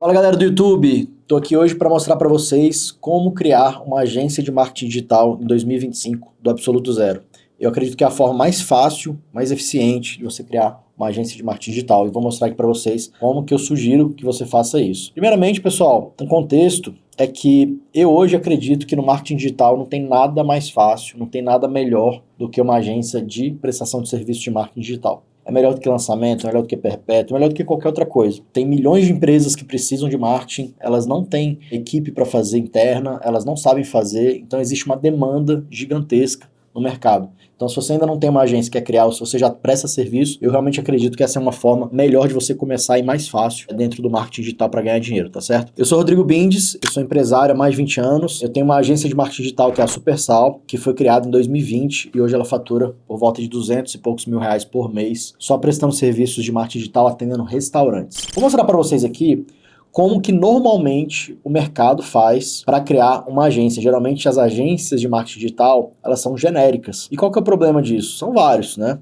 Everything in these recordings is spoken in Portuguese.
Fala galera do YouTube, estou aqui hoje para mostrar para vocês como criar uma agência de marketing digital em 2025 do absoluto zero. Eu acredito que é a forma mais fácil, mais eficiente de você criar uma agência de marketing digital e vou mostrar aqui para vocês como que eu sugiro que você faça isso. Primeiramente, pessoal, um contexto é que eu hoje acredito que no marketing digital não tem nada mais fácil, não tem nada melhor do que uma agência de prestação de serviço de marketing digital. É melhor do que lançamento, é melhor do que perpétuo, é melhor do que qualquer outra coisa. Tem milhões de empresas que precisam de marketing, elas não têm equipe para fazer interna, elas não sabem fazer, então existe uma demanda gigantesca no mercado. Então, se você ainda não tem uma agência que quer criar, ou se você já presta serviço, eu realmente acredito que essa é uma forma melhor de você começar e mais fácil dentro do marketing digital para ganhar dinheiro, tá certo? Eu sou Rodrigo Bindes, eu sou empresário há mais de 20 anos, eu tenho uma agência de marketing digital que é a Supersal, que foi criada em 2020 e hoje ela fatura por volta de 200 e poucos mil reais por mês, só prestando serviços de marketing digital atendendo restaurantes. Vou mostrar para vocês aqui como que normalmente o mercado faz para criar uma agência. Geralmente as agências de marketing digital, elas são genéricas. E qual que é o problema disso? São vários, né?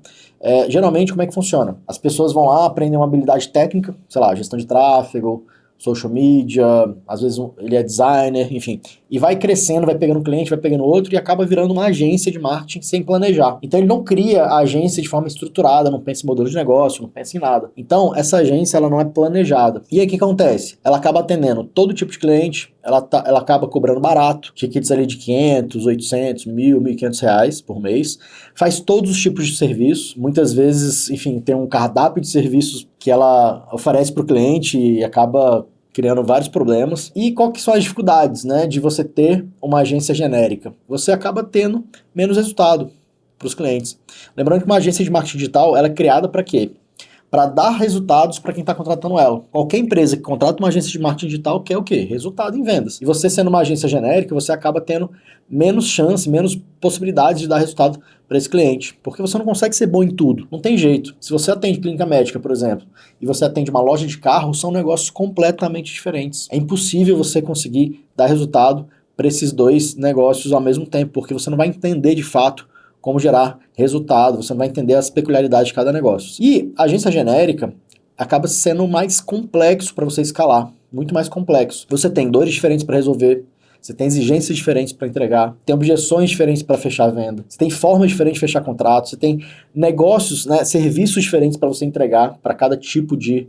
Geralmente, como é que funciona? As pessoas vão lá, aprendem uma habilidade técnica, sei lá, gestão de tráfego, social media, às vezes ele é designer, enfim, e vai crescendo, vai pegando um cliente, vai pegando outro e acaba virando uma agência de marketing sem planejar. Então ele não cria a agência de forma estruturada, não pensa em modelo de negócio, não pensa em nada. Então essa agência ela não é planejada. E aí o que acontece? Ela acaba atendendo todo tipo de cliente, ela acaba cobrando barato, tickets ali de 500, 800, 1.000, 1.500 reais por mês, faz todos os tipos de serviços, muitas vezes, enfim, tem um cardápio de serviços que ela oferece para o cliente e acaba criando vários problemas. E qual que são as dificuldades, né, de você ter uma agência genérica? Você acaba tendo menos resultado para os clientes. Lembrando que uma agência de marketing digital, ela é criada para quê? Para dar resultados para quem está contratando ela. Qualquer empresa que contrata uma agência de marketing digital quer o quê? Resultado em vendas. E você sendo uma agência genérica, você acaba tendo menos chance, menos possibilidades de dar resultado para esse cliente, porque você não consegue ser bom em tudo, não tem jeito. Se você atende clínica médica, por exemplo, e você atende uma loja de carro, são negócios completamente diferentes. É impossível você conseguir dar resultado para esses dois negócios ao mesmo tempo, porque você não vai entender de fato como gerar resultado, você não vai entender as peculiaridades de cada negócio. E a agência genérica acaba sendo mais complexo para você escalar, muito mais complexo. Você tem dores diferentes para resolver, você tem exigências diferentes para entregar, tem objeções diferentes para fechar a venda, você tem formas diferentes de fechar contratos, você tem negócios, né, serviços diferentes para você entregar para cada tipo de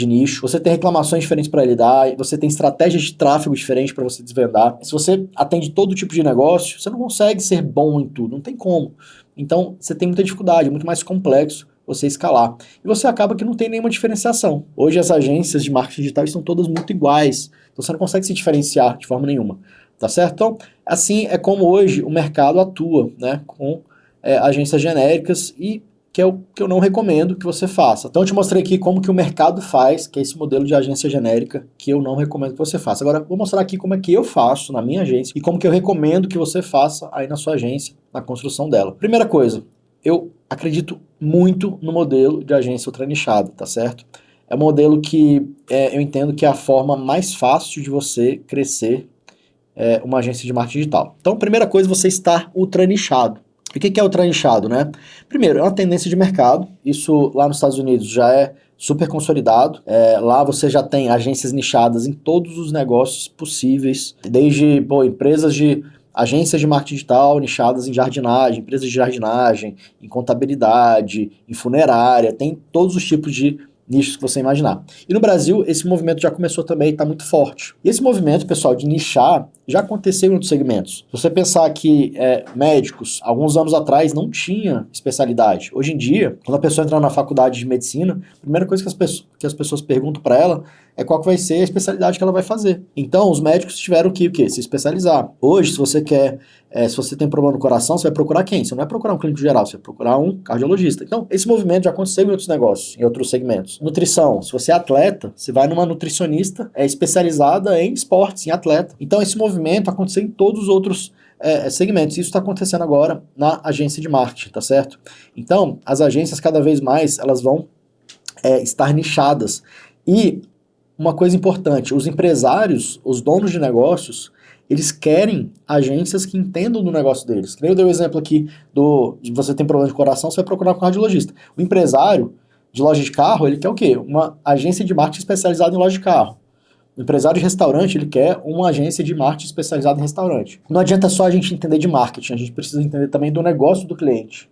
nicho, você tem reclamações diferentes para lidar, você tem estratégias de tráfego diferentes para você desvendar. Se você atende todo tipo de negócio, você não consegue ser bom em tudo, não tem como. Então, você tem muita dificuldade, é muito mais complexo você escalar. E você acaba que não tem nenhuma diferenciação. Hoje as agências de marketing digital estão todas muito iguais, então você não consegue se diferenciar de forma nenhuma, tá certo? Então, assim é como hoje o mercado atua, né, com agências genéricas e que é o que eu não recomendo que você faça. Então eu te mostrei aqui como que o mercado faz, que é esse modelo de agência genérica, que eu não recomendo que você faça. Agora, vou mostrar aqui como é que eu faço na minha agência e como que eu recomendo que você faça aí na sua agência, na construção dela. Primeira coisa, eu acredito muito no modelo de agência ultranichada, tá certo? É um modelo que eu entendo que é a forma mais fácil de você crescer uma agência de marketing digital. Então, primeira coisa, você estar ultranichado. O que é ultra nichado, né? Primeiro, é uma tendência de mercado, isso lá nos Estados Unidos já é super consolidado, lá você já tem agências nichadas em todos os negócios possíveis, desde empresas de agências de marketing digital nichadas em jardinagem, empresas de jardinagem, em contabilidade, em funerária, tem todos os tipos de nichos que você imaginar. E no Brasil, esse movimento já começou também, está muito forte. E esse movimento, pessoal, de nichar, já aconteceu em outros segmentos. Se você pensar que médicos, alguns anos atrás, não tinha especialidade. Hoje em dia, quando a pessoa entra na faculdade de medicina, a primeira coisa que as pessoas perguntam para ela é qual que vai ser a especialidade que ela vai fazer. Então, os médicos tiveram que o quê? Se especializar. Hoje, se você quer, se você tem problema no coração, você vai procurar quem? Você não vai procurar um clínico geral, você vai procurar um cardiologista. Então, esse movimento já aconteceu em outros negócios, em outros segmentos. Nutrição. Se você é atleta, você vai numa nutricionista especializada em esportes, em atleta. Então, esse movimento aconteceu em todos os outros segmentos. Isso está acontecendo agora na agência de marketing, tá certo? Então, as agências cada vez mais, elas vão estar nichadas. E uma coisa importante, os empresários, os donos de negócios, eles querem agências que entendam do negócio deles. Que nem eu dei o exemplo aqui de você tem problema de coração, você vai procurar um cardiologista. O empresário, de loja de carro, ele quer o quê? Uma agência de marketing especializada em loja de carro. O empresário de restaurante, ele quer uma agência de marketing especializada em restaurante. Não adianta só a gente entender de marketing, a gente precisa entender também do negócio do cliente.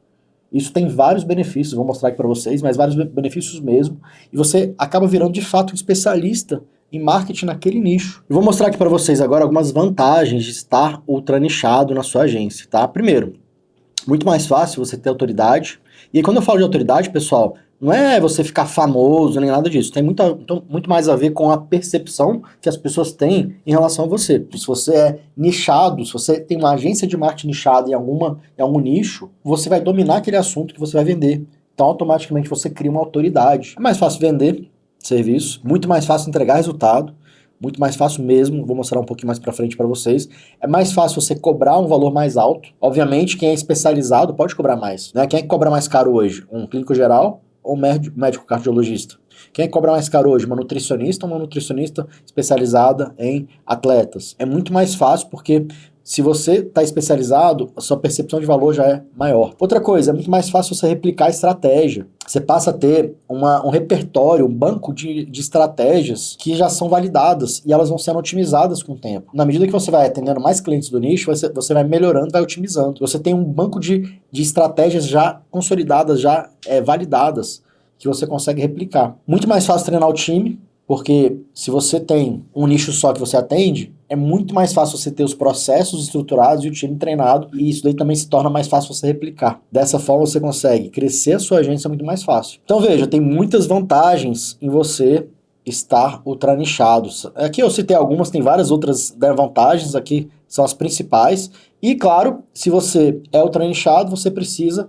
Isso tem vários benefícios, vou mostrar aqui para vocês, mas vários benefícios mesmo. E você acaba virando, de fato, um especialista em marketing naquele nicho. Eu vou mostrar aqui para vocês agora algumas vantagens de estar ultra nichado na sua agência, tá? Primeiro, muito mais fácil você ter autoridade. E aí, quando eu falo de autoridade, pessoal, não é você ficar famoso nem nada disso. Tem muito mais a ver com a percepção que as pessoas têm em relação a você. Se você é nichado, se você tem uma agência de marketing nichada em algum nicho, você vai dominar aquele assunto que você vai vender. Então, automaticamente, você cria uma autoridade. É mais fácil vender serviço, muito mais fácil entregar resultado, muito mais fácil mesmo, vou mostrar um pouquinho mais pra frente pra vocês. É mais fácil você cobrar um valor mais alto. Obviamente, quem é especializado pode cobrar mais, né? Quem é que cobra mais caro hoje? Um clínico geral ou um médico cardiologista? Quem é que cobra mais caro hoje? Uma nutricionista ou uma nutricionista especializada em atletas? É muito mais fácil porque se você está especializado, a sua percepção de valor já é maior. Outra coisa, é muito mais fácil você replicar a estratégia. Você passa a ter um repertório, um banco de estratégias que já são validadas e elas vão sendo otimizadas com o tempo. Na medida que você vai atendendo mais clientes do nicho, você vai melhorando, vai otimizando. Você tem um banco de estratégias já consolidadas, já validadas, que você consegue replicar. Muito mais fácil treinar o time, porque se você tem um nicho só que você atende, é muito mais fácil você ter os processos estruturados e o time treinado, e isso daí também se torna mais fácil você replicar. Dessa forma você consegue crescer a sua agência muito mais fácil. Então veja, tem muitas vantagens em você estar ultra nichado. Aqui eu citei algumas, tem várias outras vantagens, aqui são as principais. E claro, se você é ultra nichado, você precisa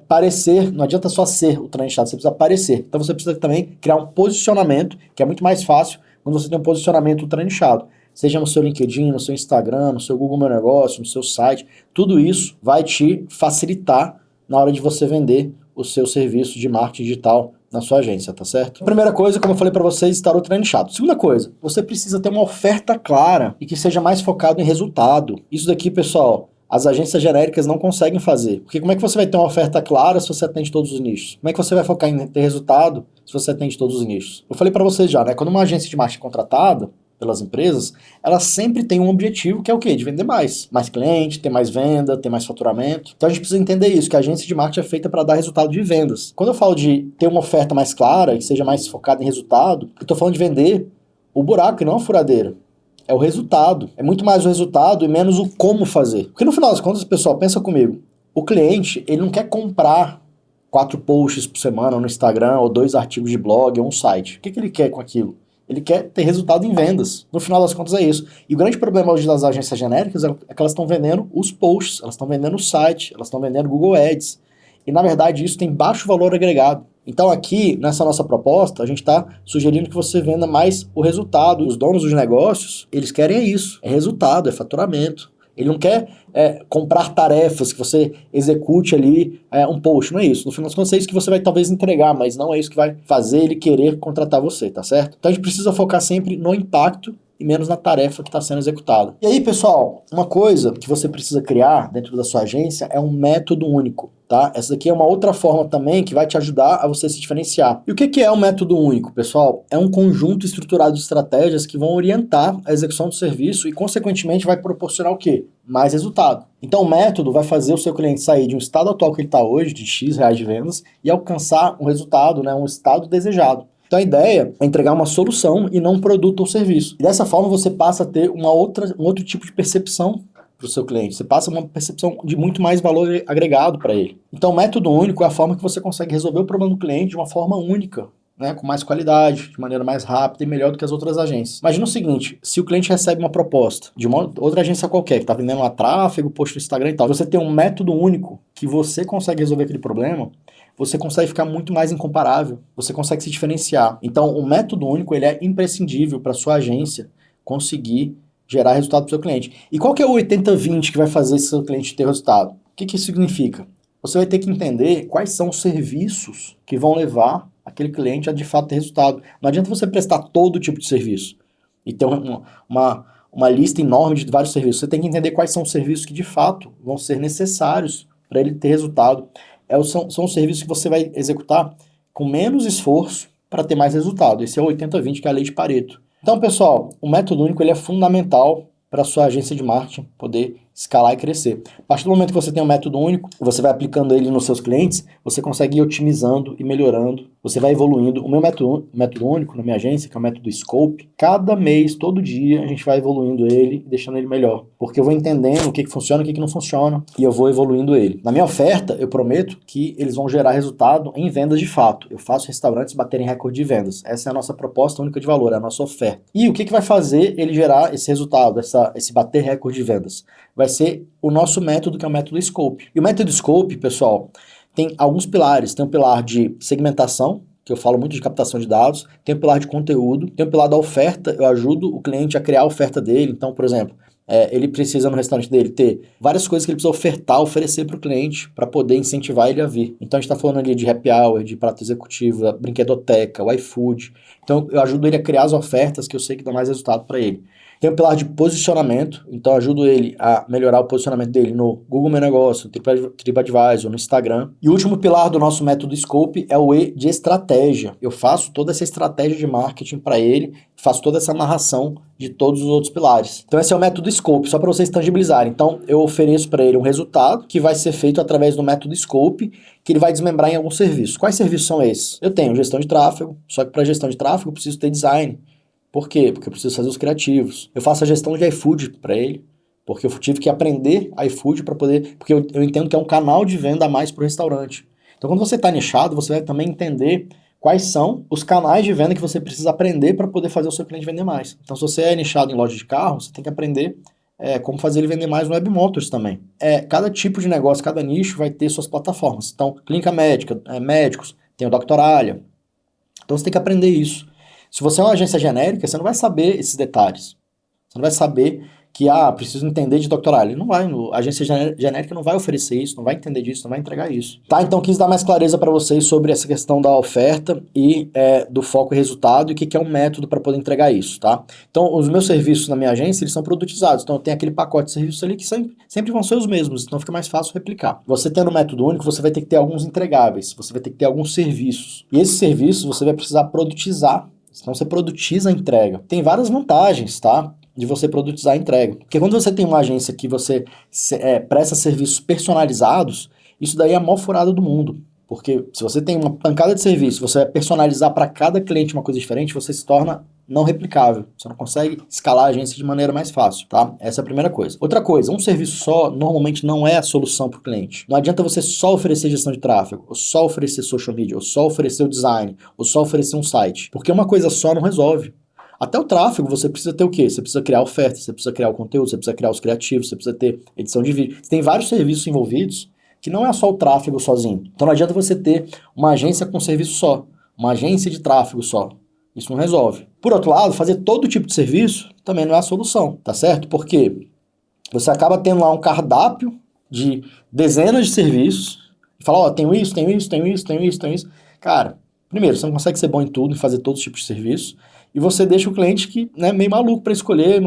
parecer, não adianta só ser ultra nichado, você precisa parecer. Então você precisa também criar um posicionamento, que é muito mais fácil quando você tem um posicionamento ultra nichado. Seja no seu LinkedIn, no seu Instagram, no seu Google Meu Negócio, no seu site, tudo isso vai te facilitar na hora de você vender o seu serviço de marketing digital na sua agência, tá certo? Primeira coisa, como eu falei para vocês, estar ultra nichado. Segunda coisa, você precisa ter uma oferta clara e que seja mais focado em resultado. Isso daqui, pessoal, as agências genéricas não conseguem fazer. Porque como é que você vai ter uma oferta clara se você atende todos os nichos? Como é que você vai focar em ter resultado se você atende todos os nichos? Eu falei para vocês já, né? Quando uma agência de marketing é contratada pelas empresas, ela sempre tem um objetivo que é o quê? De vender mais. Mais cliente, ter mais venda, ter mais faturamento. Então a gente precisa entender isso, que a agência de marketing é feita para dar resultado de vendas. Quando eu falo de ter uma oferta mais clara, que seja mais focada em resultado, eu estou falando de vender o buraco e não a furadeira. É o resultado. É muito mais o resultado e menos o como fazer. Porque no final das contas, pessoal, pensa comigo. O cliente, ele não quer comprar 4 posts por semana no Instagram, ou 2 artigos de blog, ou um site. O que ele quer com aquilo? Ele quer ter resultado em vendas. No final das contas é isso. E o grande problema hoje das agências genéricas é que elas estão vendendo os posts, elas estão vendendo o site, elas estão vendendo Google Ads. E na verdade isso tem baixo valor agregado. Então aqui, nessa nossa proposta, a gente está sugerindo que você venda mais o resultado. Os donos dos negócios, eles querem isso. É resultado, é faturamento. Ele não quer comprar tarefas que você execute ali um post, não é isso. No final das contas é isso que você vai talvez entregar, mas não é isso que vai fazer ele querer contratar você, tá certo? Então a gente precisa focar sempre no impacto e menos na tarefa que está sendo executada. E aí, pessoal, uma coisa que você precisa criar dentro da sua agência é um método único, tá? Essa daqui é uma outra forma também que vai te ajudar a você se diferenciar. E o que é um método único, pessoal? É um conjunto estruturado de estratégias que vão orientar a execução do serviço e, consequentemente, vai proporcionar o quê? Mais resultado. Então, o método vai fazer o seu cliente sair de um estado atual que ele está hoje, de X reais de vendas, e alcançar um resultado, né, um estado desejado. Então a ideia é entregar uma solução e não um produto ou serviço. E dessa forma você passa a ter um outro tipo de percepção para o seu cliente. Você passa uma percepção de muito mais valor agregado para ele. Então o método único é a forma que você consegue resolver o problema do cliente de uma forma única, né, com mais qualidade, de maneira mais rápida e melhor do que as outras agências. Imagina o seguinte, se o cliente recebe uma proposta de uma outra agência qualquer, que está vendendo um tráfego, post no Instagram e tal, você tem um método único que você consegue resolver aquele problema, você consegue ficar muito mais incomparável, você consegue se diferenciar. Então, o método único ele é imprescindível para a sua agência conseguir gerar resultado para o seu cliente. E qual que é o 80-20 que vai fazer esse seu cliente ter resultado? O que isso significa? Você vai ter que entender quais são os serviços que vão levar aquele cliente a de fato ter resultado. Não adianta você prestar todo tipo de serviço e ter uma lista enorme de vários serviços. Você tem que entender quais são os serviços que de fato vão ser necessários para ele ter resultado. São os serviços que você vai executar com menos esforço para ter mais resultado. Esse é o 80-20, que é a lei de Pareto. Então, pessoal, o método único ele é fundamental para a sua agência de marketing poder escalar e crescer. A partir do momento que você tem um método único, você vai aplicando ele nos seus clientes, você consegue ir otimizando e melhorando, você vai evoluindo. O meu método único na minha agência, que é o método Scope, cada mês, todo dia, a gente vai evoluindo ele e deixando ele melhor. Porque eu vou entendendo o que funciona e o que não funciona e eu vou evoluindo ele. Na minha oferta, eu prometo que eles vão gerar resultado em vendas de fato. Eu faço restaurantes baterem recorde de vendas. Essa é a nossa proposta única de valor, é a nossa oferta. E o que vai fazer ele gerar esse resultado, esse bater recorde de vendas? Vai ser o nosso método, que é o método Scope. E o método Scope, pessoal, tem alguns pilares. Tem o pilar de segmentação, que eu falo muito de captação de dados, tem o pilar de conteúdo, tem o pilar da oferta, eu ajudo o cliente a criar a oferta dele. Então, por exemplo, ele precisa no restaurante dele ter várias coisas que ele precisa oferecer para o cliente, para poder incentivar ele a vir. Então, a gente está falando ali de happy hour, de prato executivo, a brinquedoteca, o iFood. Então, eu ajudo ele a criar as ofertas que eu sei que dão mais resultado para ele. Tem o pilar de posicionamento, então ajudo ele a melhorar o posicionamento dele no Google Meu Negócio, no TripAdvisor, no Instagram. E o último pilar do nosso método Scope é o E de estratégia. Eu faço toda essa estratégia de marketing para ele, faço toda essa amarração de todos os outros pilares. Então esse é o método Scope, só para vocês tangibilizarem. Então eu ofereço para ele um resultado que vai ser feito através do método Scope, que ele vai desmembrar em alguns serviços. Quais serviços são esses? Eu tenho gestão de tráfego, só que para gestão de tráfego eu preciso ter design. Por quê? Porque eu preciso fazer os criativos. Eu faço a gestão de iFood para ele, porque eu tive que aprender iFood para poder... Porque eu entendo que é um canal de venda a mais para o restaurante. Então, quando você está nichado, você vai também entender quais são os canais de venda que você precisa aprender para poder fazer o seu cliente vender mais. Então, se você é nichado em loja de carro, você tem que aprender como fazer ele vender mais no Web Motors também. Cada tipo de negócio, cada nicho vai ter suas plataformas. Então, clínica médica, médicos, tem o Doctoralia. Então, você tem que aprender isso. Se você é uma agência genérica, você não vai saber esses detalhes. Você não vai saber que, preciso entender de Doctoralia. Não vai, a agência genérica não vai oferecer isso, não vai entender disso, não vai entregar isso. Tá, então quis dar mais clareza para vocês sobre essa questão da oferta e do foco e resultado e o que é um método para poder entregar isso, tá? Então, os meus serviços na minha agência, eles são produtizados. Então, eu tenho aquele pacote de serviços ali que sempre vão ser os mesmos, então fica mais fácil replicar. Você tendo um método único, você vai ter que ter alguns entregáveis, você vai ter que ter alguns serviços. E esses serviços você vai precisar produtizar. Então você produtiza a entrega. Tem várias vantagens, tá? De você produtizar a entrega. Porque quando você tem uma agência que você presta serviços personalizados, isso daí é a maior furada do mundo. Porque se você tem uma pancada de serviço, você vai personalizar para cada cliente uma coisa diferente, você se torna não replicável. Você não consegue escalar a agência de maneira mais fácil, tá? Essa é a primeira coisa. Outra coisa, um serviço só normalmente não é a solução para o cliente. Não adianta você só oferecer gestão de tráfego, ou só oferecer social media, ou só oferecer o design, ou só oferecer um site. Porque uma coisa só não resolve. Até o tráfego, você precisa ter o quê? Você precisa criar oferta, você precisa criar o conteúdo, você precisa criar os criativos, você precisa ter edição de vídeo. Você tem vários serviços envolvidos que não é só o tráfego sozinho. Então não adianta você ter uma agência com serviço só, uma agência de tráfego só. Isso não resolve. Por outro lado, fazer todo tipo de serviço também não é a solução, tá certo? Porque você acaba tendo lá um cardápio de dezenas de serviços e fala, tenho isso, tenho isso, tenho isso, tenho isso, tenho isso. Cara, primeiro, você não consegue ser bom em tudo, em fazer todos os tipos de serviço, e você deixa o cliente que, meio maluco para escolher,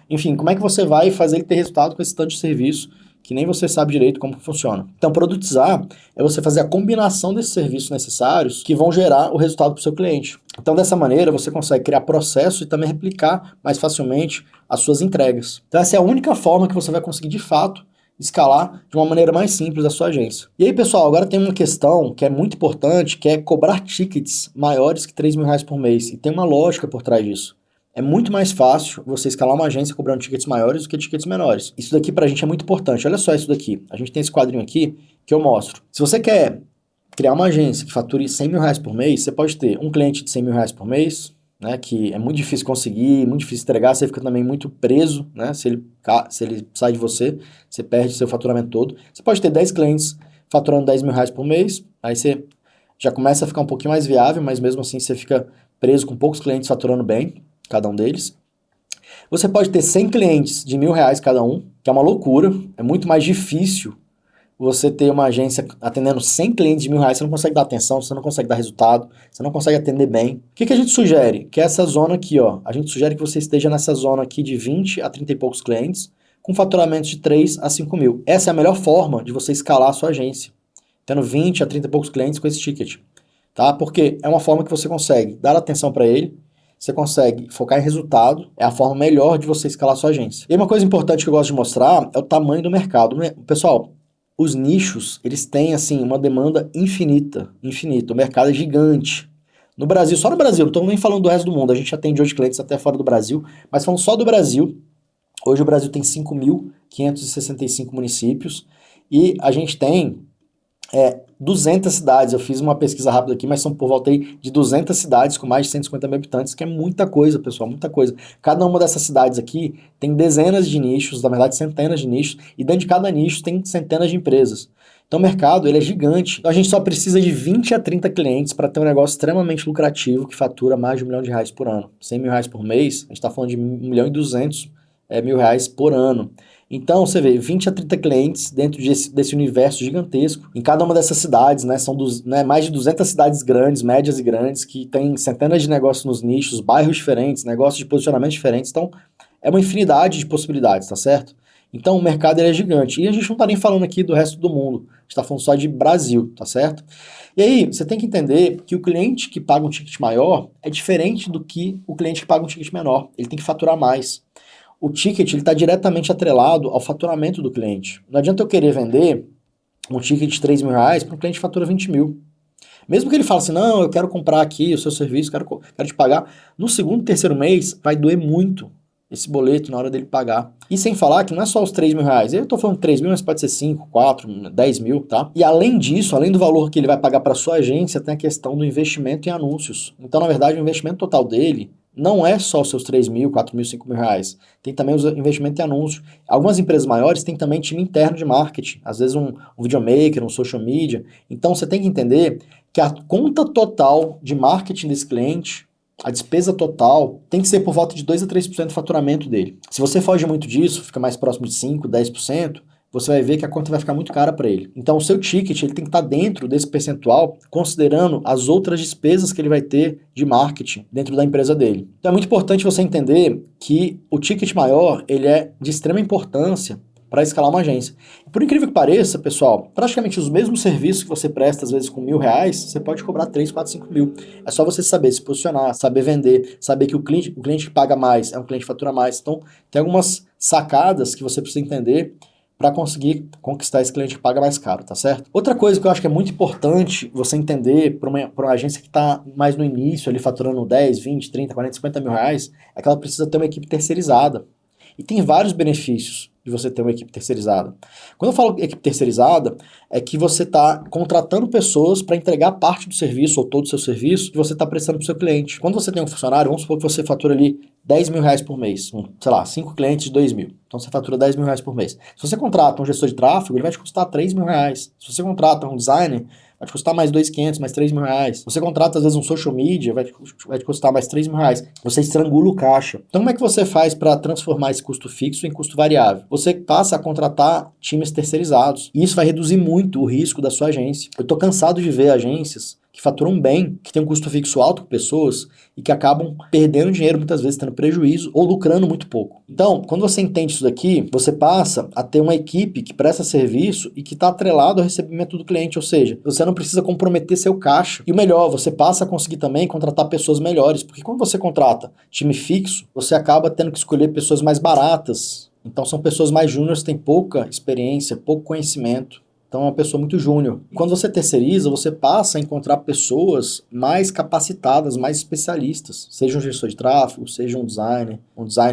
enfim, como é que você vai fazer ele ter resultado com esse tanto de serviço que nem você sabe direito como funciona. Então, produtizar é você fazer a combinação desses serviços necessários que vão gerar o resultado para o seu cliente. Então, dessa maneira, você consegue criar processo e também replicar mais facilmente as suas entregas. Então, essa é a única forma que você vai conseguir, de fato, escalar de uma maneira mais simples a sua agência. E aí, pessoal, agora tem uma questão que é muito importante, que é cobrar tickets maiores que R$3.000 por mês. E tem uma lógica por trás disso. É muito mais fácil você escalar uma agência cobrando tickets maiores do que tickets menores. Isso daqui pra gente é muito importante. Olha só isso daqui. A gente tem esse quadrinho aqui que eu mostro. Se você quer criar uma agência que fature R$100.000 por mês, você pode ter um cliente de R$100.000 por mês, né, que é muito difícil conseguir, muito difícil entregar, você fica também muito preso, né, se ele sai de você, você perde seu faturamento todo. Você pode ter 10 clientes faturando R$10.000 por mês, aí você já começa a ficar um pouquinho mais viável, mas mesmo assim você fica preso com poucos clientes faturando bem, cada um deles. Você pode ter 100 clientes de R$1.000 cada um, que é uma loucura, é muito mais difícil você ter uma agência atendendo 100 clientes de R$1.000, você não consegue dar atenção, você não consegue dar resultado, você não consegue atender bem. O que a gente sugere? Que é essa zona aqui, ó, a gente sugere que você esteja nessa zona aqui de 20 a 30 e poucos clientes, com faturamentos de 3 a 5 mil. Essa é a melhor forma de você escalar a sua agência, tendo 20 a 30 e poucos clientes com esse ticket. tá? Porque é uma forma que você consegue dar atenção para ele, você consegue focar em resultado, é a forma melhor de você escalar sua agência. E uma coisa importante que eu gosto de mostrar é o tamanho do mercado. Pessoal, os nichos, eles têm, assim, uma demanda infinita, infinita. O mercado é gigante. No Brasil, só no Brasil, não estou nem falando do resto do mundo, a gente atende hoje clientes até fora do Brasil, mas falando só do Brasil, hoje o Brasil tem 5.565 municípios e a gente tem 200 cidades. Eu fiz uma pesquisa rápida aqui, mas são por volta aí de 200 cidades com mais de 150 mil habitantes, que é muita coisa, pessoal, muita coisa. Cada uma dessas cidades aqui tem dezenas de nichos, na verdade centenas de nichos, e dentro de cada nicho tem centenas de empresas. Então o mercado, ele é gigante. Então a gente só precisa de 20 a 30 clientes para ter um negócio extremamente lucrativo que fatura mais de R$ 1 milhão por ano. R$ 100 mil por mês, a gente está falando de R$ 1.200.000 por ano. Então, você vê, 20 a 30 clientes dentro desse universo gigantesco. Em cada uma dessas cidades, né, são mais de 200 cidades grandes, médias e grandes, que tem centenas de negócios nos nichos, bairros diferentes, negócios de posicionamento diferentes. Então, é uma infinidade de possibilidades, tá certo? Então, o mercado ele é gigante. E a gente não tá nem falando aqui do resto do mundo. A gente tá falando só de Brasil, tá certo? E aí, você tem que entender que o cliente que paga um ticket maior é diferente do que o cliente que paga um ticket menor. Ele tem que faturar mais. O ticket está diretamente atrelado ao faturamento do cliente. Não adianta eu querer vender um ticket de R$ 3.000 para um cliente que fatura 20 mil. Mesmo que ele fale assim, não, eu quero comprar aqui o seu serviço, quero te pagar, no segundo, terceiro mês vai doer muito esse boleto na hora dele pagar. E sem falar que não é só os R$ 3.000. Eu estou falando 3 mil, mas pode ser 5, 4, 10 mil, tá? E além disso, além do valor que ele vai pagar para sua agência, tem a questão do investimento em anúncios. Então, na verdade, o investimento total dele não é só os seus 3 mil, 4 mil, 5 mil reais. Tem também o investimento em anúncio. Algumas empresas maiores têm também time interno de marketing. Às vezes um videomaker, um social media. Então você tem que entender que a conta total de marketing desse cliente, a despesa total, tem que ser por volta de 2 a 3% do faturamento dele. Se você foge muito disso, fica mais próximo de 5, 10%, você vai ver que a conta vai ficar muito cara para ele. Então o seu ticket ele tem que estar dentro desse percentual, considerando as outras despesas que ele vai ter de marketing dentro da empresa dele. Então é muito importante você entender que o ticket maior ele é de extrema importância para escalar uma agência. Por incrível que pareça, pessoal, praticamente os mesmos serviços que você presta, às vezes com R$ 1.000, você pode cobrar 3, 4, 5 mil. É só você saber se posicionar, saber vender, saber que o cliente que paga mais é um cliente que fatura mais. Então, tem algumas sacadas que você precisa entender para conseguir conquistar esse cliente que paga mais caro, tá certo? Outra coisa que eu acho que é muito importante você entender para uma agência que está mais no início, ali faturando 10, 20, 30, 40, 50 mil reais, é que ela precisa ter uma equipe terceirizada. E tem vários benefícios de você ter uma equipe terceirizada. Quando eu falo equipe terceirizada, é que você está contratando pessoas para entregar parte do serviço ou todo o seu serviço que você está prestando para o seu cliente. Quando você tem um funcionário, vamos supor que você fatura ali 10 mil reais por mês, sei lá, 5 clientes de 2 mil. Então você fatura 10 mil reais por mês. Se você contrata um gestor de tráfego, ele vai te custar 3 mil reais. Se você contrata um designer, vai te custar mais 2.500, mais 3 mil reais. Você contrata, às vezes, um social media, vai te custar mais 3 mil reais. Você estrangula o caixa. Então, como é que você faz para transformar esse custo fixo em custo variável? Você passa a contratar times terceirizados. E isso vai reduzir muito o risco da sua agência. Eu estou cansado de ver agências que faturam bem, que tem um custo fixo alto com pessoas e que acabam perdendo dinheiro muitas vezes, tendo prejuízo ou lucrando muito pouco. Então, quando você entende isso daqui, você passa a ter uma equipe que presta serviço e que está atrelado ao recebimento do cliente, ou seja, você não precisa comprometer seu caixa. E o melhor, você passa a conseguir também contratar pessoas melhores, porque quando você contrata time fixo, você acaba tendo que escolher pessoas mais baratas. Então são pessoas mais júniores, têm pouca experiência, pouco conhecimento. Então é uma pessoa muito júnior. Quando você terceiriza, você passa a encontrar pessoas mais capacitadas, mais especialistas. Seja um gestor de tráfego, seja um designer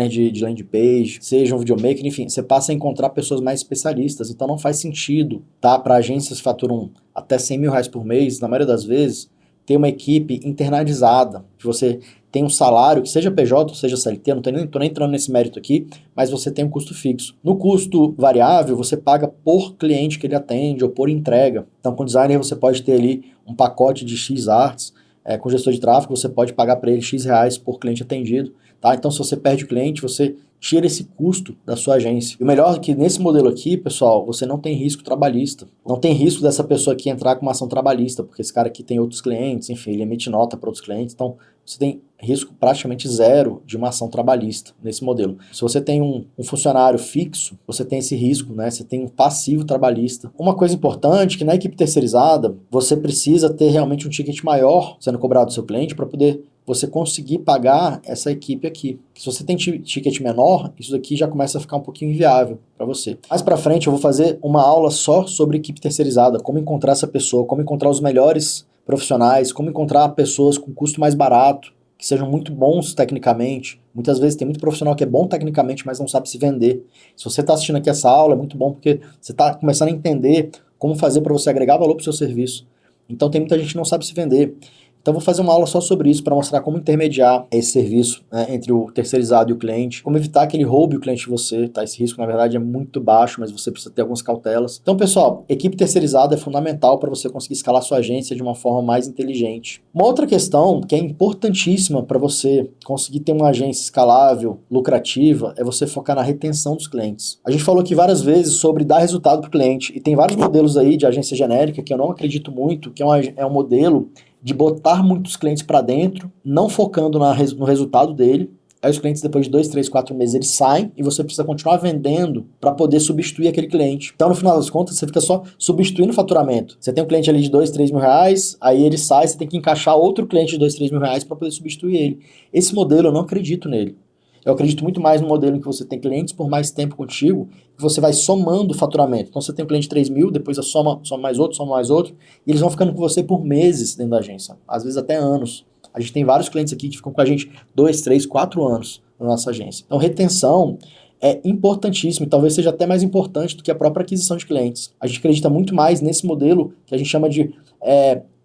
de landing page, seja um videomaker, enfim, você passa a encontrar pessoas mais especialistas. Então não faz sentido, tá? Para agências que faturam até 100 mil reais por mês, na maioria das vezes, ter uma equipe internalizada, que você tem um salário, que seja PJ ou seja CLT, não tô nem entrando nesse mérito aqui, mas você tem um custo fixo. No custo variável, você paga por cliente que ele atende ou por entrega. Então, com designer, você pode ter ali um pacote de X arts, com gestor de tráfego, você pode pagar para ele X reais por cliente atendido. tá? Então, se você perde o cliente, você tira esse custo da sua agência. E o melhor é que nesse modelo aqui, pessoal, você não tem risco trabalhista. Não tem risco dessa pessoa aqui entrar com uma ação trabalhista, porque esse cara aqui tem outros clientes, enfim, ele emite nota para outros clientes, então você tem risco praticamente zero de uma ação trabalhista nesse modelo. Se você tem um funcionário fixo, você tem esse risco, né? Você tem um passivo trabalhista. Uma coisa importante é que na equipe terceirizada, você precisa ter realmente um ticket maior sendo cobrado do seu cliente para poder você conseguir pagar essa equipe aqui. Se você tem ticket menor, isso daqui já começa a ficar um pouquinho inviável para você. Mais para frente eu vou fazer uma aula só sobre equipe terceirizada, como encontrar essa pessoa, como encontrar os melhores profissionais, como encontrar pessoas com custo mais barato, que sejam muito bons tecnicamente. Muitas vezes tem muito profissional que é bom tecnicamente, mas não sabe se vender. Se você está assistindo aqui essa aula, é muito bom porque você está começando a entender como fazer para você agregar valor para o seu serviço. Então tem muita gente que não sabe se vender. Então vou fazer uma aula só sobre isso para mostrar como intermediar esse serviço, né, entre o terceirizado e o cliente, como evitar que ele roube o cliente de você, tá? Esse risco na verdade é muito baixo, mas você precisa ter algumas cautelas. Então pessoal, equipe terceirizada é fundamental para você conseguir escalar sua agência de uma forma mais inteligente. Uma outra questão que é importantíssima para você conseguir ter uma agência escalável, lucrativa, é você focar na retenção dos clientes. A gente falou aqui várias vezes sobre dar resultado para o cliente e tem vários modelos aí de agência genérica que eu não acredito muito, que é um modelo de botar muitos clientes para dentro, não focando no resultado dele. Aí os clientes, depois de 2, 3, 4 meses, eles saem e você precisa continuar vendendo para poder substituir aquele cliente. Então, no final das contas, você fica só substituindo o faturamento. Você tem um cliente ali de 2, 3 mil reais, aí ele sai, você tem que encaixar outro cliente de 2, 3 mil reais para poder substituir ele. Esse modelo, eu não acredito nele. Eu acredito muito mais no modelo em que você tem clientes por mais tempo contigo, que você vai somando o faturamento. Então você tem um cliente de 3 mil, depois você soma mais outro, e eles vão ficando com você por meses dentro da agência, às vezes até anos. A gente tem vários clientes aqui que ficam com a gente 2, 3, 4 anos na nossa agência. Então retenção é importantíssimo e talvez seja até mais importante do que a própria aquisição de clientes. A gente acredita muito mais nesse modelo que a gente chama de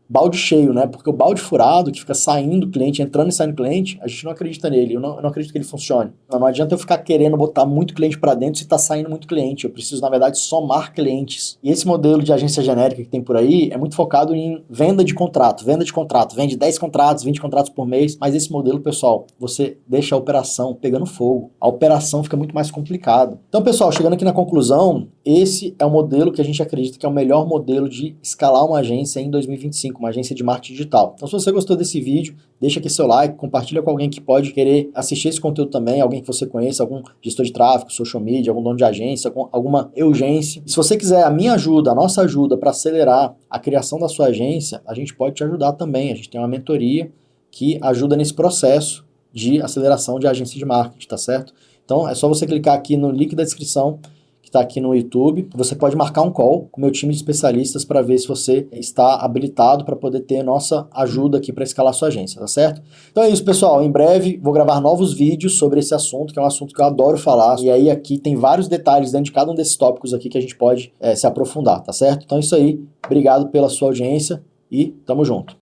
balde cheio, né? Porque o balde furado, que fica saindo cliente, entrando e saindo cliente, a gente não acredita nele, eu não acredito que ele funcione. Não adianta eu ficar querendo botar muito cliente para dentro se tá saindo muito cliente. Eu preciso, na verdade, somar clientes. E esse modelo de agência genérica que tem por aí é muito focado em venda de contrato, vende 10 contratos, 20 contratos por mês, mas esse modelo, pessoal, você deixa a operação pegando fogo. A operação fica muito mais complicada. Então, pessoal, chegando aqui na conclusão, esse é o modelo que a gente acredita que é o melhor modelo de escalar uma agência em 2025, uma agência de marketing digital. Então, se você gostou desse vídeo, deixa aqui seu like, compartilha com alguém que pode querer assistir esse conteúdo também, alguém que você conheça, algum gestor de tráfego, social media, algum dono de agência, alguma urgência. E se você quiser a minha ajuda, a nossa ajuda para acelerar a criação da sua agência, a gente pode te ajudar também. A gente tem uma mentoria que ajuda nesse processo de aceleração de agência de marketing, tá certo? Então, é só você clicar aqui no link da descrição que está aqui no YouTube. Você pode marcar um call com o meu time de especialistas para ver se você está habilitado para poder ter nossa ajuda aqui para escalar sua agência, tá certo? Então é isso, pessoal. Em breve vou gravar novos vídeos sobre esse assunto, que é um assunto que eu adoro falar. E aí aqui tem vários detalhes dentro de cada um desses tópicos aqui que a gente pode se aprofundar, tá certo? Então é isso aí. Obrigado pela sua audiência e tamo junto.